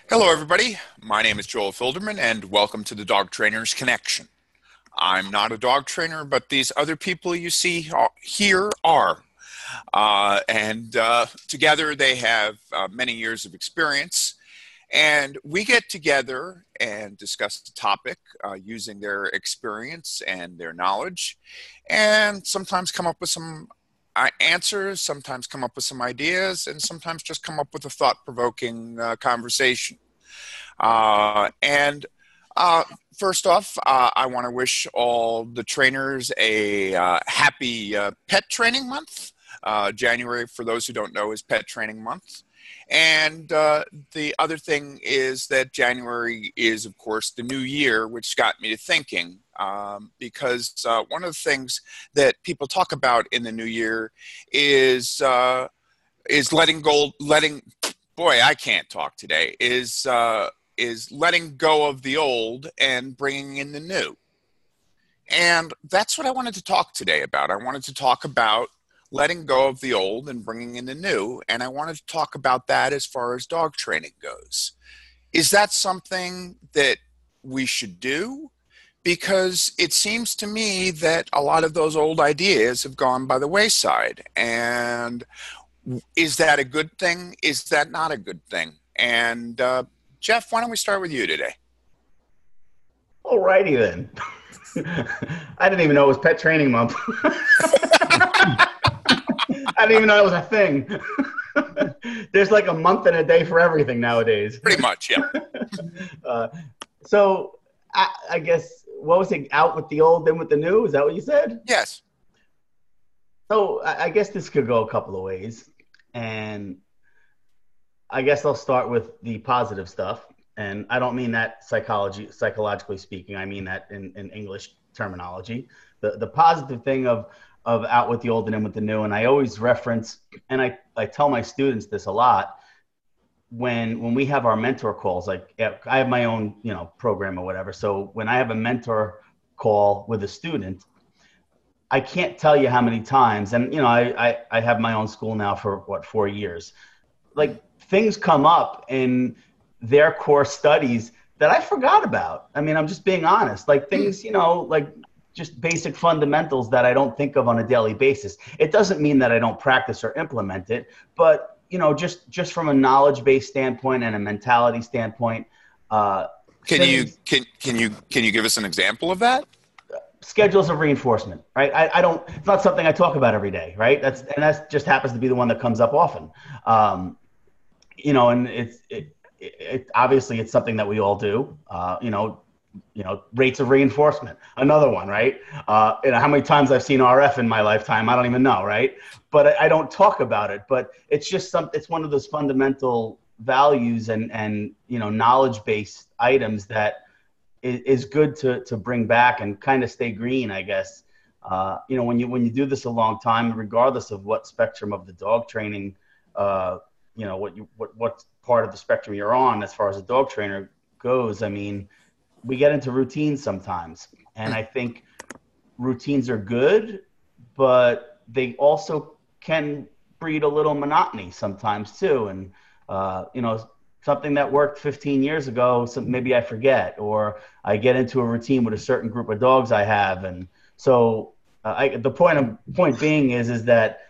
Hello, everybody. My name is Joel FIlderman, and welcome to the Dog Trainers Connection. I'm not a dog trainer, but these other people you see here are. And together they have many years of experience. And we get together and discuss the topic using their experience and their knowledge, and sometimes come up with some answers, sometimes come up with some ideas, and sometimes just come up with a thought-provoking conversation. And first off, I want to wish all the trainers a happy Pet Training Month. January, for those who don't know, is Pet Training Month. And the other thing is that January is, of course, the new year, which got me to thinking, because one of the things that people talk about in the new year is letting go, boy, I can't talk today, is letting go of the old and bringing in the new. And that's what I wanted to talk today about. I wanted to talk about letting go of the old and bringing in the new, and I wanted to talk about that as far as dog training goes. Is that something that we should do? Because it seems to me that a lot of those old ideas have gone by the wayside. And is that a good thing? Is that not a good thing? And Jeff, why don't we start with you today? All righty then. I didn't even know it was Pet Training Month. I didn't even know it was a thing. There's like a month and a day for everything nowadays. Pretty much, yeah. So I guess, what was it? Out with the old, in with the new? Is that what you said? Yes. So I guess this could go a couple of ways. And I guess I'll start with the positive stuff. And I don't mean that psychologically speaking. I mean that in English terminology. The positive thing of out with the old and in with the new. And I always reference, and I tell my students this a lot, when we have our mentor calls, like I have my own, program or whatever. So when I have a mentor call with a student, I can't tell you how many times, and I have my own school now for 4 years. Like, things come up in their core studies that I forgot about. I mean, I'm just being honest. Like things, like just basic fundamentals that I don't think of on a daily basis. It doesn't mean that I don't practice or implement it, but just from a knowledge-based standpoint and a mentality standpoint. Can you give us an example of that? Schedules of reinforcement, right? I don't. It's not something I talk about every day, right? That just happens to be the one that comes up often. And it obviously it's something that we all do. Rates of reinforcement, another one, right? How many times I've seen RF in my lifetime, I don't even know, right? But I don't talk about it. But it's just it's one of those fundamental values and knowledge-based items that is good to bring back and kind of stay green, I guess. When you do this a long time, regardless of what spectrum of the dog training, what part of the spectrum you're on as far as a dog trainer goes. I mean, we get into routines sometimes, and I think routines are good, but they also can breed a little monotony sometimes too. And something that worked 15 years ago, so maybe I forget, or I get into a routine with a certain group of dogs I have. And so the point being is that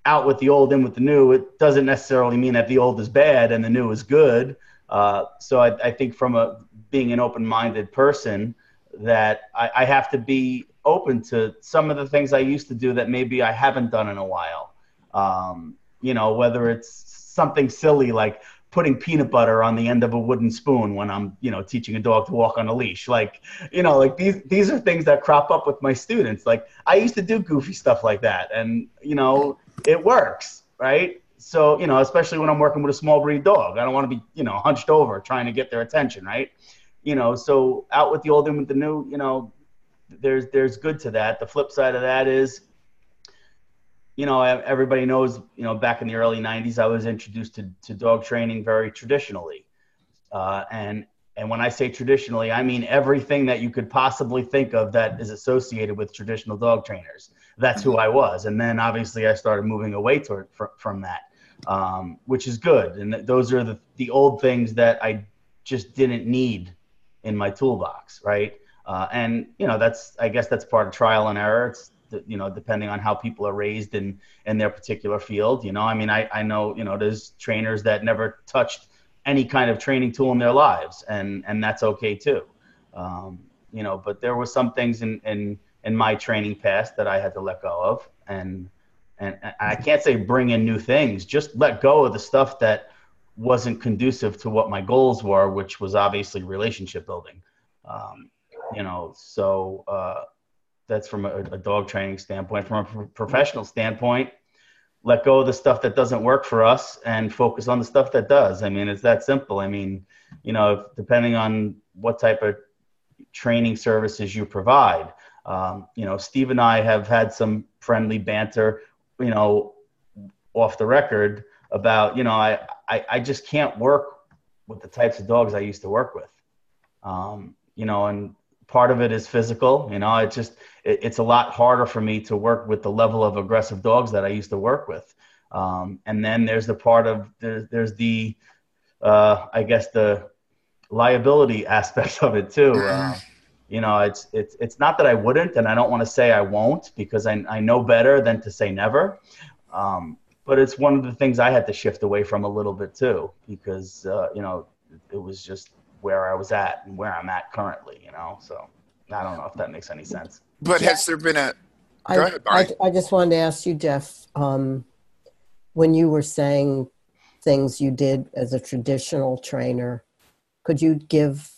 out with the old, in with the new, it doesn't necessarily mean that the old is bad and the new is good. So I think from being an open-minded person, that I have to be open to some of the things I used to do that maybe I haven't done in a while. Whether it's something silly like putting peanut butter on the end of a wooden spoon when I'm, teaching a dog to walk on a leash. These are things that crop up with my students. Like, I used to do goofy stuff like that, and, it works, right? So, especially when I'm working with a small breed dog, I don't want to be, hunched over trying to get their attention, right? So out with the old, in with the new, there's good to that. The flip side of that is, everybody knows, back in the early 90s, I was introduced to dog training very traditionally. And when I say traditionally, I mean everything that you could possibly think of that is associated with traditional dog trainers. That's who I was. And then obviously I started moving away from that, which is good. And those are the old things that I just didn't need in my toolbox, right? And I guess that's part of trial and error. It's depending on how people are raised in their particular field. I mean, I know there's trainers that never touched any kind of training tool in their lives, and that's okay too. But there were some things in my training past that I had to let go of, and I can't say bring in new things, just let go of the stuff that wasn't conducive to what my goals were, which was obviously relationship building. So that's from a dog training standpoint. From a professional standpoint, let go of the stuff that doesn't work for us and focus on the stuff that does. I mean, it's that simple. I mean, depending on what type of training services you provide, Steve and I have had some friendly banter, off the record about, I just can't work with the types of dogs I used to work with. And part of it is physical. It's a lot harder for me to work with the level of aggressive dogs that I used to work with. And then there's the part of there's the I guess the liability aspect of it too. It's not that I wouldn't, and I don't want to say I won't, because I know better than to say never. But it's one of the things I had to shift away from a little bit too, because it was just where I was at and where I'm at currently. So I don't know if that makes any sense. But has there been a? Go ahead, Barney. I just wanted to ask you, Jeff, when you were saying things you did as a traditional trainer, could you give?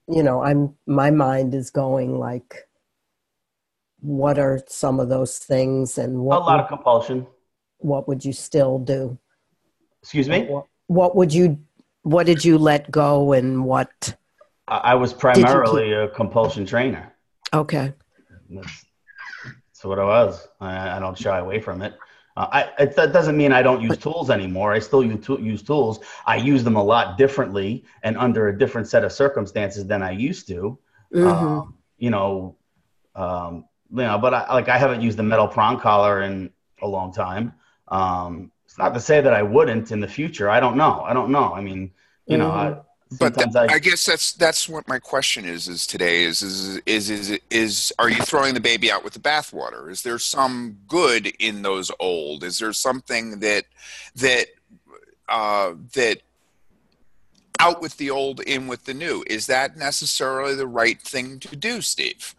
My mind is going like, what are some of those things, and what? A lot of compulsion. What would you still do? Excuse me? What did you let go, and what? I was primarily a compulsion trainer. Okay. That's what I was. I don't shy away from it. That doesn't mean I don't use tools anymore. I still use tools. I use them a lot differently and under a different set of circumstances than I used to. Mm-hmm. But I haven't used the metal prong collar in a long time. It's not to say that I wouldn't in the future. I don't know. I mean, I guess that's what my question is today is are you throwing the baby out with the bathwater? Is there some good in those old? Is there something that out with the old, in with the new? Is that necessarily the right thing to do, Steve?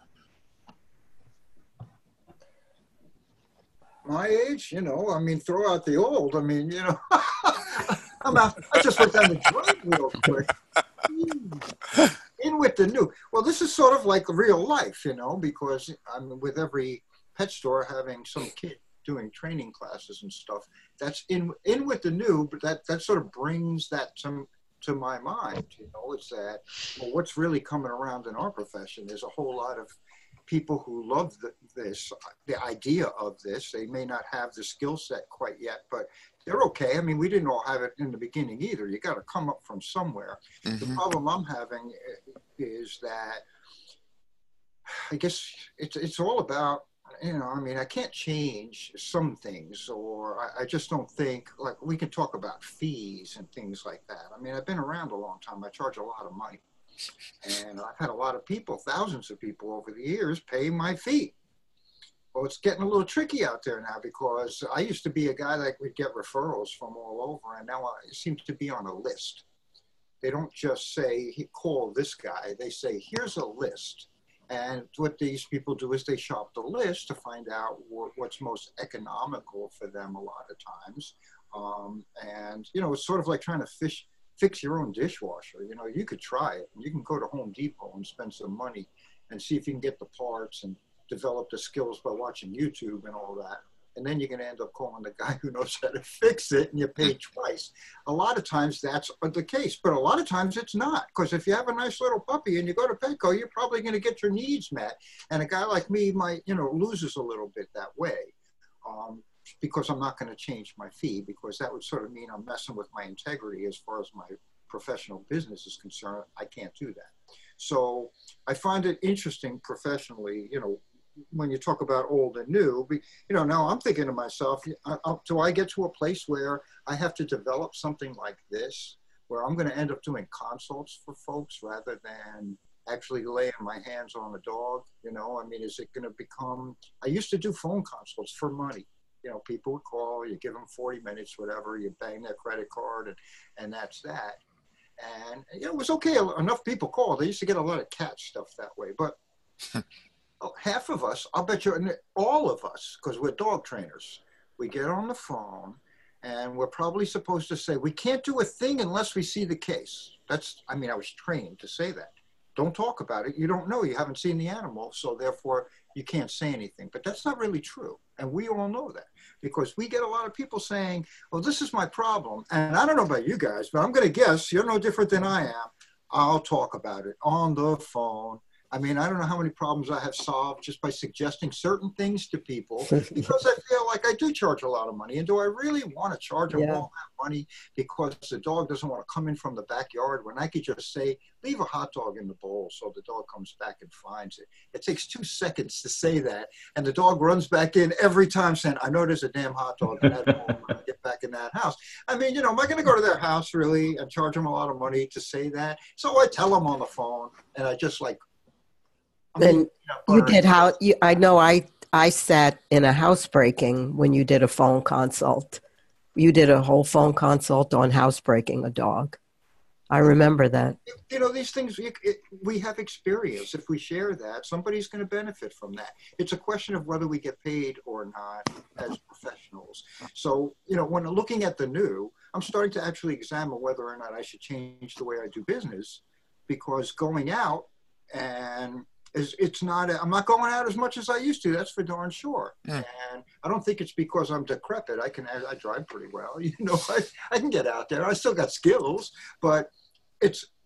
My age, I mean, throw out the old. I mean, I just went down the drain real quick. In with the new. Well, this is sort of like real life, because I'm with every pet store having some kid doing training classes and stuff. That's in with the new, but that sort of brings that to my mind. It's that, well, what's really coming around in our profession is a whole lot of people who love the idea of this. They may not have the skill set quite yet, but they're okay. I mean, we didn't all have it in the beginning either. You got to come up from somewhere. Mm-hmm. The problem I'm having is that I guess it's all about, I can't change some things, or I just don't think, like, we can talk about fees and things like that. I mean, I've been around a long time. I charge a lot of money. And I've had a lot of people, thousands of people over the years, pay my fee. Well, it's getting a little tricky out there now, because I used to be a guy that would get referrals from all over, and now I seem to be on a list. They don't just say, call this guy. They say, here's a list. And what these people do is they shop the list to find out what's most economical for them a lot of times. And, it's sort of like trying to fix your own dishwasher. You could try it. You can go to Home Depot and spend some money and see if you can get the parts and develop the skills by watching YouTube and all that. And then you're going to end up calling the guy who knows how to fix it, and you pay twice. A lot of times that's the case, but a lot of times it's not. Because if you have a nice little puppy and you go to Petco, you're probably going to get your needs met. And a guy like me might, loses a little bit that way. Because I'm not going to change my fee, because that would sort of mean I'm messing with my integrity as far as my professional business is concerned. I can't do that. So I find it interesting professionally, when you talk about old and new, now I'm thinking to myself, do I get to a place where I have to develop something like this where I'm going to end up doing consults for folks rather than actually laying my hands on a dog. You know, I mean, is it going to become, I used to do phone consults for money. You know, people would call, you give them 40 minutes, whatever, you bang their credit card, and that's that. And you know, it was okay. Enough people called. They used to get a lot of cat stuff that way. But half of us, I'll bet you, all of us, because we're dog trainers, we get on the phone and we're probably supposed to say, we can't do a thing unless we see the case. That's, I mean, I was trained to say that. Don't talk about it. You don't know. You haven't seen the animal. So therefore, you can't say anything. But that's not really true. And we all know that because we get a lot of people saying, well, this is my problem. And I don't know about you guys, but I'm going to guess you're no different than I am. I'll talk about it on the phone. I mean, I don't know how many problems I have solved just by suggesting certain things to people because I feel like I do charge a lot of money. And do I really want to charge them all that money because the dog doesn't want to come in from the backyard when I could just say, leave a hot dog in the bowl so the dog comes back and finds it. It takes 2 seconds to say that. And the dog runs back in every time saying, I know there's a damn hot dog in that bowl when I get back in that house. I mean, you know, am I going to go to their house really and charge them a lot of money to say that? So I tell them on the phone and I just like, then you did how you, I know I sat in a housebreaking when you did a phone consult. You did a whole phone consult on housebreaking a dog. I remember that. You know, these things, we have experience. If we share that, somebody's going to benefit from that. It's a question of whether we get paid or not as professionals. So, you know, when looking at the new, I'm starting to actually examine whether or not I should change the way I do business because going out and it's not, I'm not going out as much as I used to. That's for darn sure. And I don't think it's because I'm decrepit. I drive pretty well. You know, I can get out there. I still got skills, but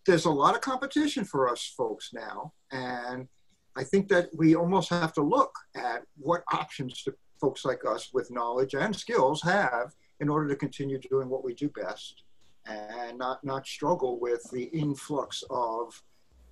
there's a lot of competition for us folks now. And I think that we almost have to look at what options do folks like us with knowledge and skills have in order to continue doing what we do best and not struggle with the influx of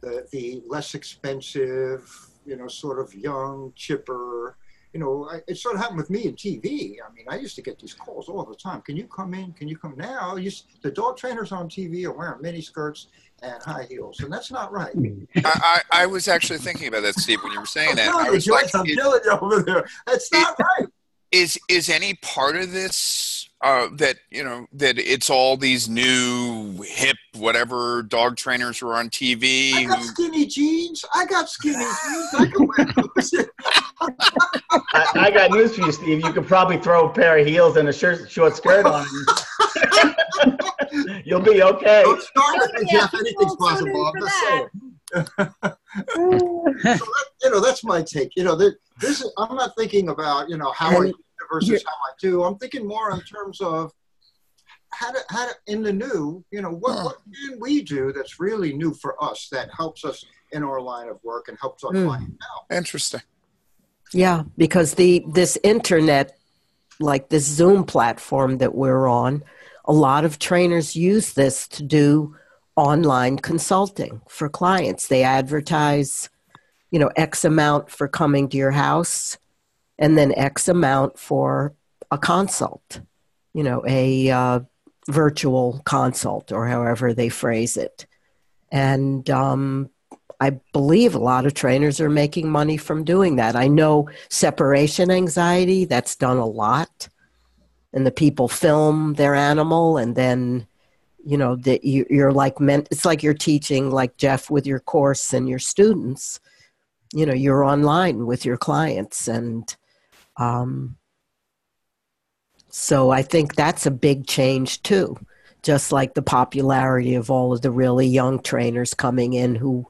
the less expensive, you know, sort of young, chipper, you know, it sort of happened with me in TV. I mean, I used to get these calls all the time. Can you come in? Can you come now? The dog trainers on TV are wearing mini skirts and high heels, and that's not right. I was actually thinking about that, Steve, when you were saying that. I was like, I'm killing you over there. That's not right. Is any part of this that, you know, that it's all these new hip whatever dog trainers who are on TV? I got skinny jeans. I can wear those. I got news for you, Steve. You could probably throw a pair of heels and a short skirt on. You'll be okay. Don't start with me, Jeff. Anything's possible. I'm just saying. So you know, that's my take. You know, I'm not thinking about, you know, how I do versus how I do. I'm thinking more in terms of how to in the new, you know, what can we do that's really new for us that helps us in our line of work and helps our clients out. Interesting. Yeah, because this internet, like this Zoom platform that we're on, a lot of trainers use this to do online consulting for clients. They advertise, you know, X amount for coming to your house and then X amount for a consult, you know, a virtual consult or however they phrase it. And I believe a lot of trainers are making money from doing that. I know separation anxiety, that's done a lot. And the people film their animal and then, you know, that you're like, it's like you're teaching, like Jeff with your course and your students, you know, you're online with your clients. And so I think that's a big change too, just like the popularity of all of the really young trainers coming in who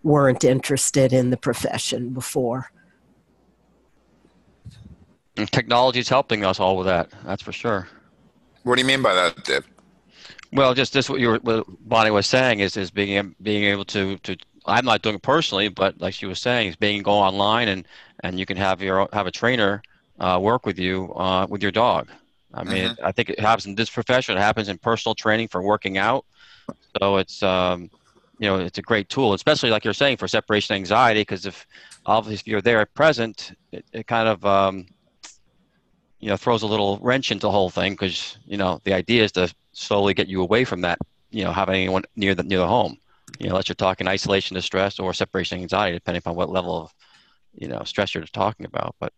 weren't interested in the profession before. Technology is helping us all with that. That's for sure. What do you mean by that, Dave? Well, just this what Bonnie was saying is being able to I'm not doing it personally, but like she was saying, is go online and you can have a trainer work with you with your dog. I mean, I think it happens in this profession. It happens in personal training for working out. So it's you know, it's a great tool, especially like you're saying for separation anxiety, because if you're there at present, it kind of you know, throws a little wrench into the whole thing, because, you know, the idea is to slowly get you away from that have anyone near the home. Unless you're talking isolation distress or separation anxiety, depending upon what level of stress you're talking about. But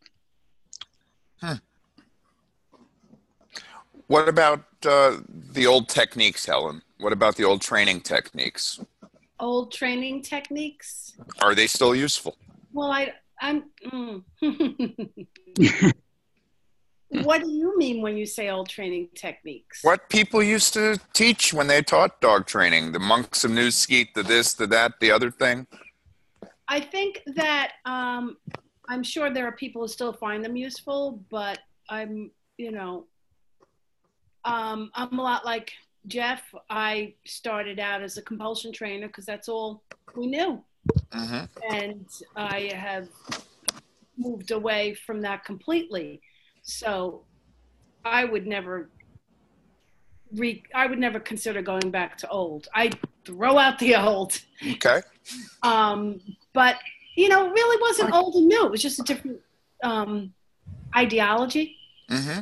what about the old techniques, Helen? What about the old training techniques? Old training techniques? Are they still useful? Well, What do you mean when you say old training techniques? What people used to teach when they taught dog training, the monks of New Skeet, the this, the that, the other thing. I think that I'm sure there are people who still find them useful, but I'm a lot like Jeff. I started out as a compulsion trainer because that's all we knew. Mm-hmm. And I have moved away from that completely. So I would never consider going back to old. I throw out the old. Okay. But it really wasn't old and new. It was just a different ideology. Mm-hmm.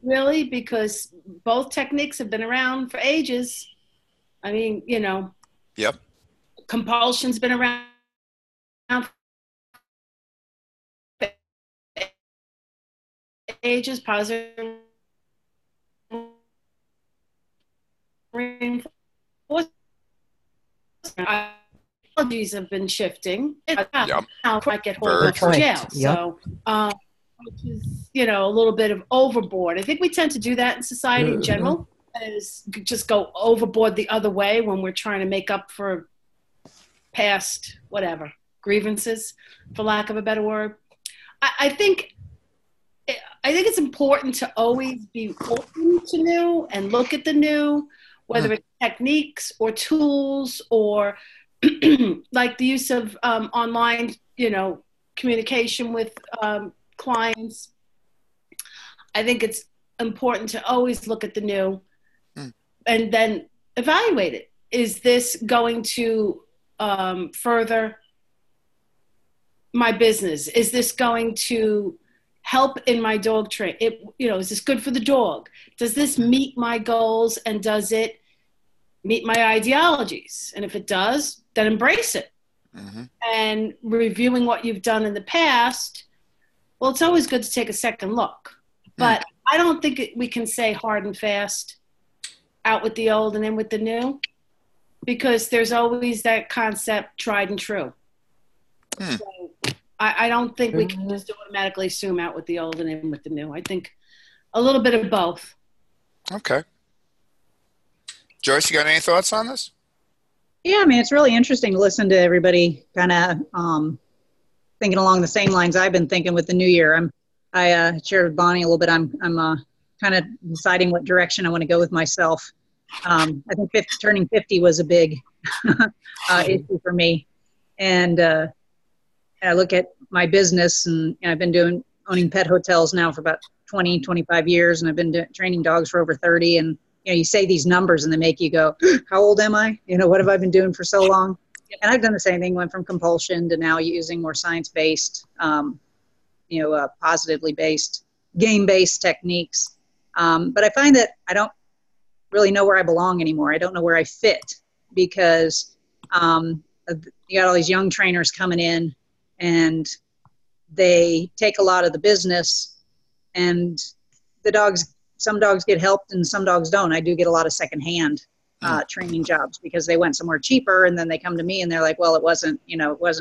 Really, because both techniques have been around for ages. I mean, Yep. Compulsion's been around for ages. Positive reinforcement. Ideologies have been shifting. Yep. Now I get hold of jail. Yep. So, which is, a little bit of overboard. I think we tend to do that in society in general, is just go overboard the other way when we're trying to make up for past grievances, for lack of a better word. I think it's important to always be open to new and look at the new, whether it's techniques or tools or like the use of online, communication with clients. I think it's important to always look at the new and then evaluate it. Is this going to further my business? Is this going to help in my dog train? Is this good for the dog? Does this meet my goals, and does it meet my ideologies? And if it does, then embrace it. Mm-hmm. And reviewing what you've done in the past, well, it's always good to take a second look. But I don't think we can say hard and fast, out with the old and in with the new, because there's always that concept tried and true. So I don't think we can just automatically assume out with the old and in with the new. I think a little bit of both. Okay. Joyce, you got any thoughts on this? Yeah, I mean, it's really interesting to listen to everybody kind of thinking along the same lines I've been thinking with the new year. I shared with Bonnie a little bit. I'm kind of deciding what direction I want to go with myself. I think turning 50 was a big issue for me. And I look at my business, and I've been owning pet hotels now for about 20, 25 years, and I've been training dogs for over 30. And you say these numbers and they make you go, how old am I? What have I been doing for so long? And I've done the same thing, went from compulsion to now using more science-based, positively based, game-based techniques. But I find that I don't really know where I belong anymore. I don't know where I fit, because you got all these young trainers coming in, and they take a lot of the business, and some dogs get helped and some dogs don't. I do get a lot of secondhand training jobs because they went somewhere cheaper, and then they come to me and they're like, well, it wasn't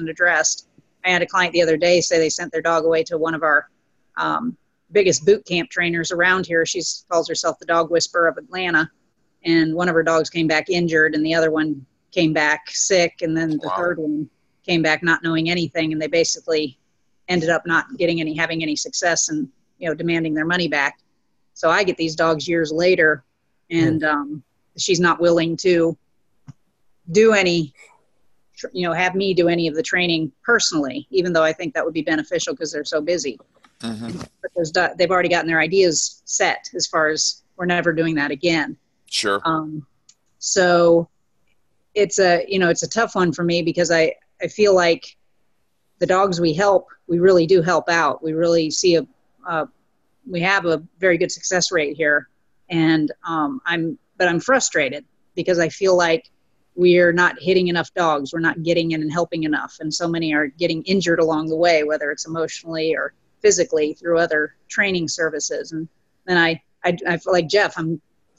addressed. I had a client the other day say they sent their dog away to one of our biggest boot camp trainers around here. She calls herself the Dog Whisperer of Atlanta. And one of her dogs came back injured, and the other one came back sick. And then the third one came back not knowing anything. And they basically ended up not having any success and, demanding their money back. So I get these dogs years later, and she's not willing to do any, have me do any of the training personally, even though I think that would be beneficial because they're so busy. Mm-hmm. But they've already gotten their ideas set as far as we're never doing that again. Sure. So it's a tough one for me, because I feel like the dogs we help, we really do help out. We really see we have a very good success rate here, and I'm frustrated because I feel like we're not hitting enough dogs. We're not getting in and helping enough. And so many are getting injured along the way, whether it's emotionally or physically through other training services. And then I feel like Jeff,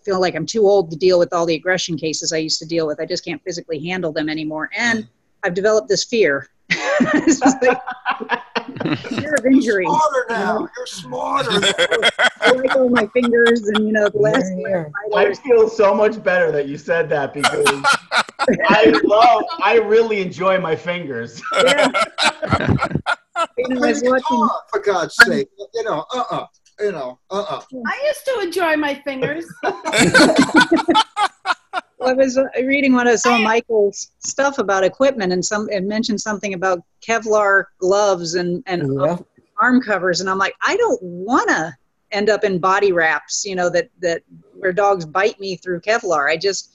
feel like I'm too old to deal with all the aggression cases I used to deal with. I just can't physically handle them anymore. And I've developed this fear. It's just like, fear of injury. You're smarter now. You're smarter now. I like all my fingers and, the last I feel so much better that you said that, because I really enjoy my fingers. Yeah. I was watching, for God's sake, I used to enjoy my fingers. Well, I was reading some of Michael's stuff about equipment, and it mentioned something about Kevlar gloves and arm covers, and I'm like, I don't want to end up in body wraps, that where dogs bite me through Kevlar. I just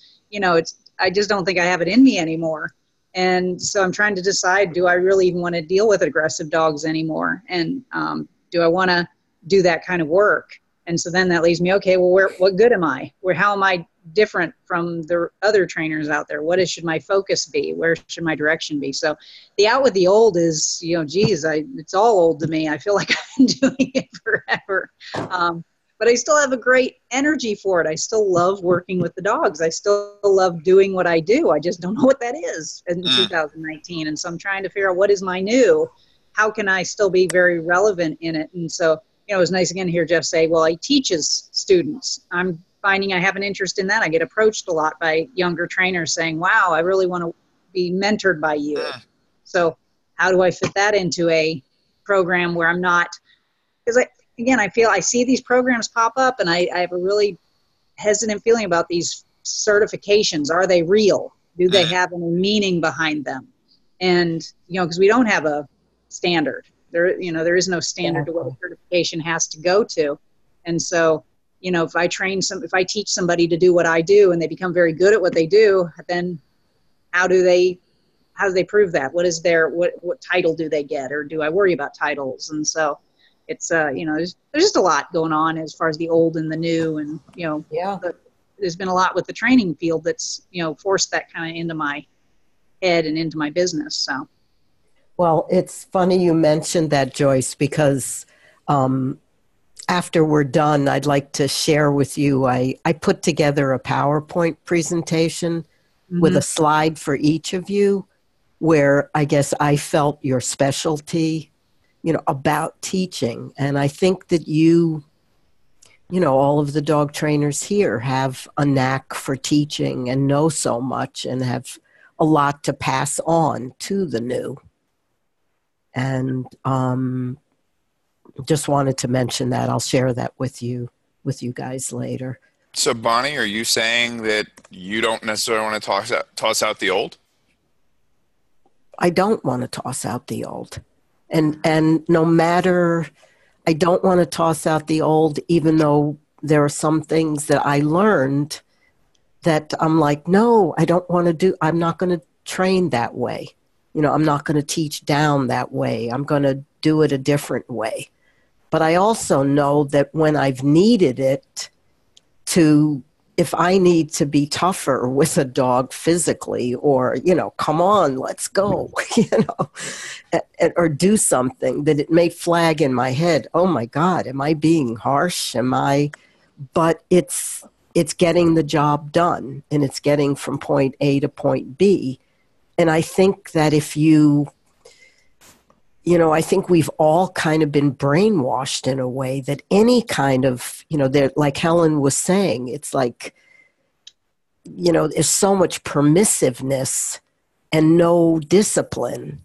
don't think I have it in me anymore. And so I'm trying to decide, do I really even want to deal with aggressive dogs anymore? And do I want to do that kind of work? And so then that leaves me, okay, well, what good am I? How am I different from the other trainers out there? Should my focus be? Where should my direction be? So the out with the old is, it's all old to me. I feel like I've been doing it forever. But I still have a great energy for it. I still love working with the dogs. I still love doing what I do. I just don't know what that is in 2019. And so I'm trying to figure out what is my new, how can I still be very relevant in it? And so, it was nice again to hear Jeff say, well, he teaches students. I'm finding I have an interest in that. I get approached a lot by younger trainers saying, wow, I really want to be mentored by you. So how do I fit that into a program where I'm not, because I see these programs pop up, and I have a really hesitant feeling about these certifications. Are they real? Do they have any meaning behind them? And, because we don't have a standard. There is no standard to what a certification has to go to. And so, if I teach somebody to do what I do and they become very good at what they do, then how do they prove that? What is what title do they get? Or do I worry about titles? And so it's, there's just a lot going on as far as the old and the new. And, there's been a lot with the training field that's, forced that kind of into my head and into my business. So. Well, it's funny you mentioned that, Joyce, because after we're done, I'd like to share with you, I put together a PowerPoint presentation with a slide for each of you, where I guess I felt your specialty, about teaching. And I think that all of the dog trainers here have a knack for teaching and know so much and have a lot to pass on to the new. And just wanted to mention that. I'll share that with you guys later. So, Bonnie, are you saying that you don't necessarily want to toss out the old? I don't want to toss out the old. And no matter, I don't want to toss out the old, even though there are some things that I learned that I'm like, no, I don't want to do, I'm not going to train that way. I'm not going to teach down that way. I'm going to do it a different way. But I also know that when I've needed it if I need to be tougher with a dog physically, or, come on, let's go, or do something that it may flag in my head. Oh my God, am I being harsh? But it's getting the job done, and it's getting from point A to point B. And I think that I think we've all kind of been brainwashed in a way that any kind of, like Helen was saying, it's like, there's so much permissiveness and no discipline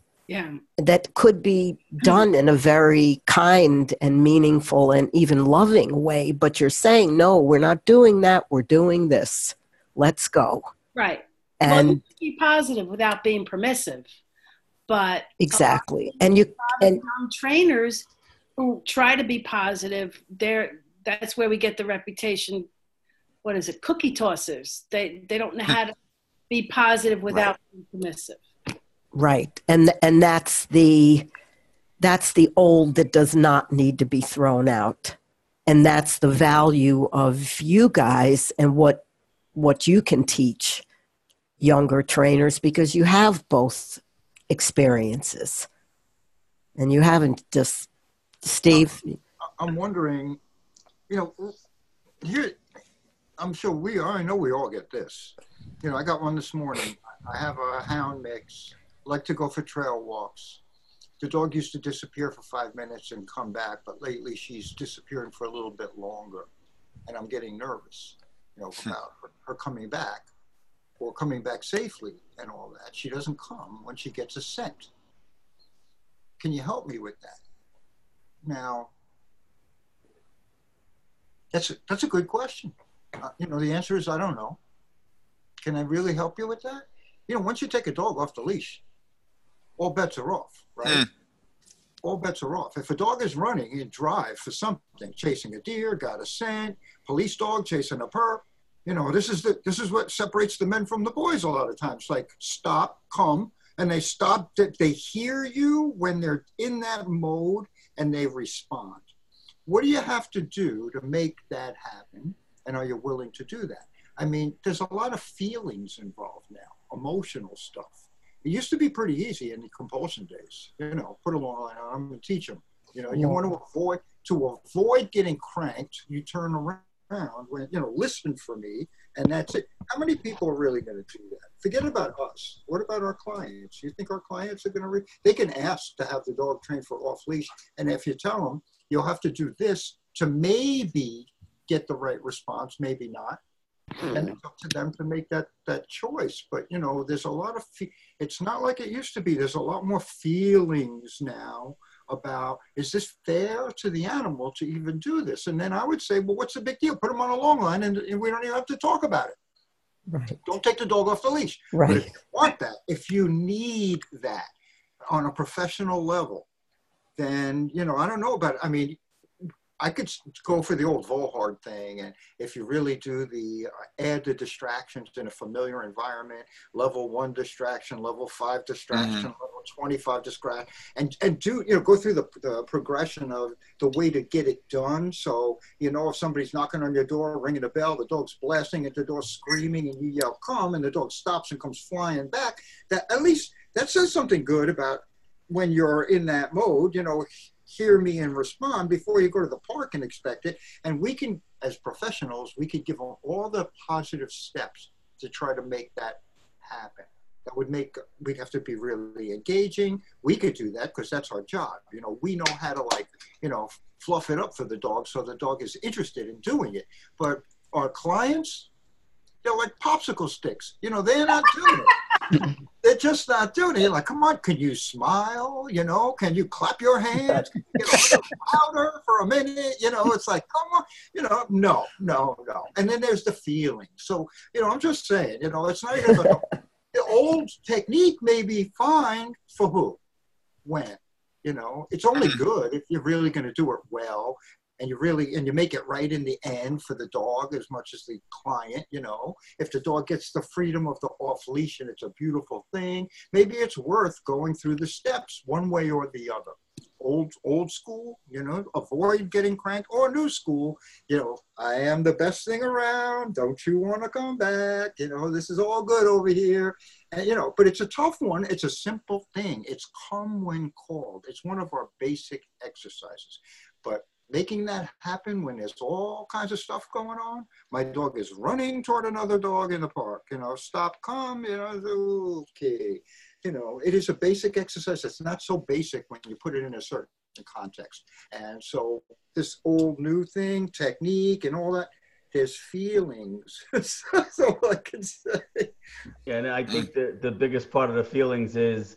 that could be done in a very kind and meaningful and even loving way. But you're saying, no, we're not doing that. We're doing this. Let's go. Right. And you can be positive without being permissive, but exactly. And trainers who try to be positive, that's where we get the reputation. What is it? Cookie tossers. They don't know how to be positive without being permissive. Right. And that's the old that does not need to be thrown out. And that's the value of you guys and what what you can teach younger trainers, because you have both experiences and you haven't just, Steve. I'm wondering, you know, here, I'm sure I know we all get this. You know, I got one this morning. I have a hound mix, like to go for trail walks. The dog used to disappear for 5 minutes and come back, but lately she's disappearing for a little bit longer. And I'm getting nervous, you know, about her coming back or coming back safely and all that. She doesn't come when she gets a scent. Can you help me with that? Now, that's a good question. You know, the answer is I don't know. Can I really help you with that? You know, once you take a dog off the leash, all bets are off, right? All bets are off. If a dog is running in drive for something, chasing a deer, got a scent, police dog chasing a perp, you know, this is what separates the men from the boys a lot of times. Like, stop, come, and they stop. They hear you when they're in that mode and they respond. What do you have to do to make that happen? And are you willing to do that? I mean, there's a lot of feelings involved now, emotional stuff. It used to be pretty easy in the compulsion days. You know, put a long line on them and teach them. You know, you want to avoid getting cranked, you turn around when, you know, listen for me, and that's it. How many people are really going to do that? Forget about us. What about our clients? You think our clients are going to they can ask to have the dog trained for off leash, and if you tell them you'll have to do this to maybe get the right response, maybe not. And it's up to them to make that choice. But, you know, there's a lot of, it's not like it used to be. There's a lot more feelings now about, is this fair to the animal to even do this? And then I would say, well, what's the big deal? Put them on a long line and we don't even have to talk about it. Right. Don't take the dog off the leash. Right. But if you want that, if you need that on a professional level, then, you know, I don't know about it. I mean, I could go for the old Volhard thing, and if you really do the add the distractions in a familiar environment, level 1 distraction, level 5 distraction, level 25 distraction, and do, you know, go through the progression of the way to get it done. So, you know, if somebody's knocking on your door, ringing a bell, the dog's blasting at the door, screaming, and you yell come, and the dog stops and comes flying back, that at least that says something good about when you're in that mode, you know, hear me and respond before you go to the park and expect it. And we can, as professionals, we could give them all the positive steps to try to make that happen. That would make, we'd have to be really engaging. We could do that because that's our job. You know, we know how to, like, you know, fluff it up for the dog so the dog is interested in doing it. But our clients, they're like popsicle sticks. You know, they're not doing it. They're just not doing it. Like, come on, can you smile? You know, can you clap your hands? Can you get a little louder for a minute? You know, it's like, come on, you know, no. And then there's the feeling. So, you know, I'm just saying, you know, it's not even the old technique may be fine for who, when, you know, it's only good if you're really going to do it well. And you make it right in the end for the dog as much as the client, you know. If the dog gets the freedom of the off leash and it's a beautiful thing, maybe it's worth going through the steps one way or the other. Old school, you know, avoid getting cranked, or new school, you know, I am the best thing around. Don't you want to come back? You know, this is all good over here. And, you know, but it's a tough one. It's a simple thing. It's come when called. It's one of our basic exercises. But making that happen when there's all kinds of stuff going on. My dog is running toward another dog in the park, you know, stop, come, you know, okay. You know, it is a basic exercise. It's not so basic when you put it in a certain context. And so this old new thing, technique and all that, there's feelings. That's all I can say. Yeah, and I think the biggest part of the feelings is,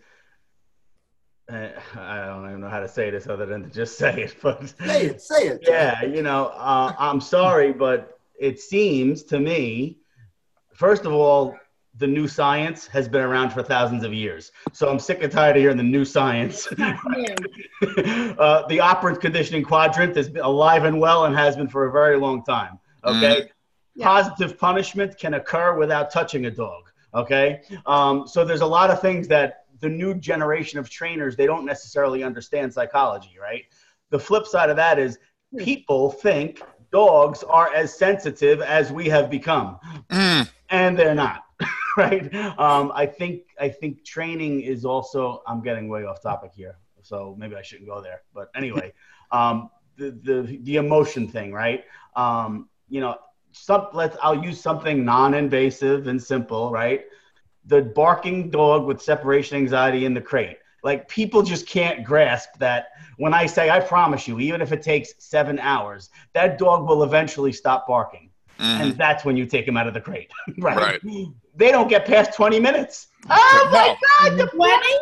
I don't even know how to say this other than to just say it, but say it. Yeah, you know, I'm sorry, but it seems to me, first of all, the new science has been around for thousands of years. So I'm sick and tired of hearing the new science. The operant conditioning quadrant is alive and well and has been for a very long time. Okay. Positive punishment can occur without touching a dog. Okay. So there's a lot of things that the new generation of trainers, they don't necessarily understand psychology, right? The flip side of that is people think dogs are as sensitive as we have become, and they're not. Right? I think training is also. I'm getting way off topic here, so maybe I shouldn't go there. But anyway, the emotion thing, right? You know, I'll use something non-invasive and simple, right? The barking dog with separation anxiety in the crate. Like, people just can't grasp that when I say, I promise you, even if it takes 7 hours, that dog will eventually stop barking. And that's when you take him out of the crate. Right? They don't get past 20 minutes. Oh my God, the poor baby!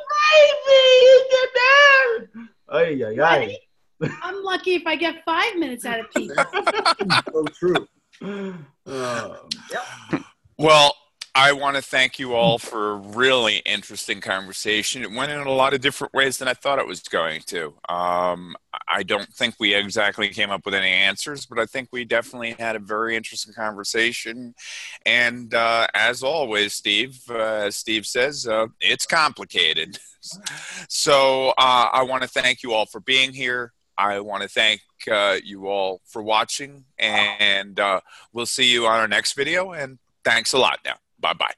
Ay, ay, ay. I'm lucky if I get 5 minutes out of people. So true. Well, I want to thank you all for a really interesting conversation. It went in a lot of different ways than I thought it was going to. I don't think we exactly came up with any answers, but I think we definitely had a very interesting conversation. And as always, Steve, as Steve says, it's complicated. So I want to thank you all for being here. I want to thank you all for watching, and we'll see you on our next video. And thanks a lot now. Bye-bye.